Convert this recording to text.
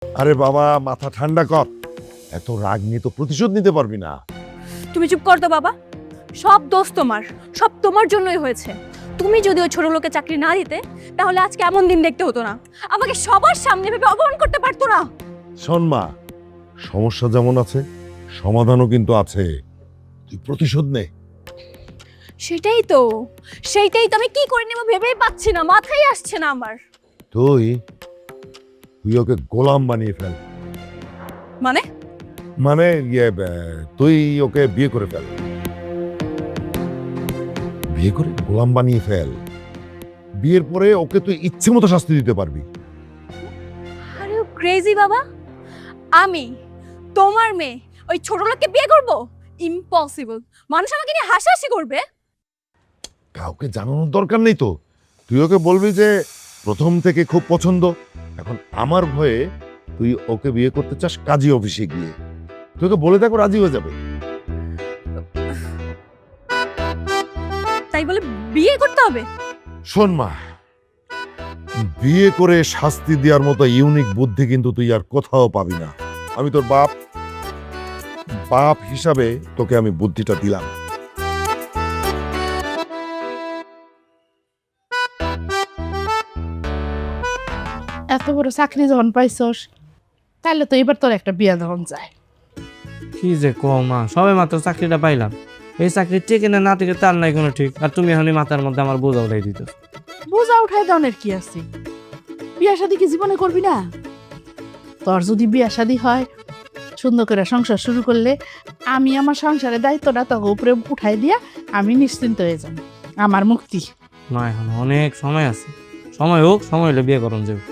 আরে বাবা, মাথা ঠান্ডা কর। এত রাগ নিয়ে তো প্রতিশোধ নিতে পারবি না। তুমি চুপ কর তো বাবা। সব দোষ তোমার, সব তোমার জন্যই হয়েছে। তুমি যদি ওই ছোট লোকে চাকরি না দিতে তাহলে আজকে এমন দিন দেখতে হতো না। আমাকে সবার সামনে ভেবে অপমান করতে পারতো না। শোন মা, সমস্যা যেমন আছে সমাধানও কিন্তু আছে। তুই প্রতিশোধ নে। সেইটাই তো আমি কি করে নেবো ভেবেই পাচ্ছি না, মাথায় আসছে না আমার। তুই তুই ওকে গোলাম বানিয়ে ফেল। মানে মানে তুই ওকে বিয়ে করে ফেল। বিয়ে করে গোলাম বানিয়ে ফেল। বিয়ের পরে ওকে তুই ইচ্ছে মতো শাস্তি দিতে পারবি। আরে ও ক্রেজি বাবা। আমি তোমার মেয়ে ওই ছোট লোককে বিয়ে করব? ইম্পসিবল। মানুষ আমাকে নিয়ে হাসাহাসি করবে। কাউকে জানানোর দরকার নেই তো। তুই ওকে বলবি যে প্রথম থেকে খুব পছন্দ, এখন আমার ভয়ে তুই ওকে বিয়ে করতে চাস কাজী অফিসে গিয়ে। তুই ওকে বলে দেখো, রাজি হয়ে যাবে। তাই বলে বিয়ে করতে হবে? শোন মা, বিয়ে করে শাস্তি দেওয়ার মতো ইউনিক বুদ্ধি কিন্তু তুই আর কোথাও পাবি না। আমি তোর বাপ, বাপ হিসাবে তোকে আমি বুদ্ধিটা দিলাম। এত বড় চাকরি যখন পাইছস তাহলে তো এবার তোর একটা বিয়া দেওয়া যায়। কি যে কও মা, সবে মাত্র চাকরিটা পাইলাম। এই চাকরি টিকে না না টিকে তার নাই কোনো ঠিক। আর তুমি এখনই মাথার মধ্যে আমার বোঝা উঠাই দিত। বোঝা উঠাই দনের কি আছে? বিয়া শাদি কি জীবনে করবি না? তোর যদি বিয়া শাদি হয়, সুন্দর করে সংসার শুরু করলে আমি আমার সংসারের দায়িত্বটা তোকে উপরে উঠাই দিয়া আমি নিশ্চিন্ত হয়ে যাব। আমার মুক্তি। মা এখন অনেক সময় আছে, সময় হোক, সময় হলে বিয়ে করুন যাবে।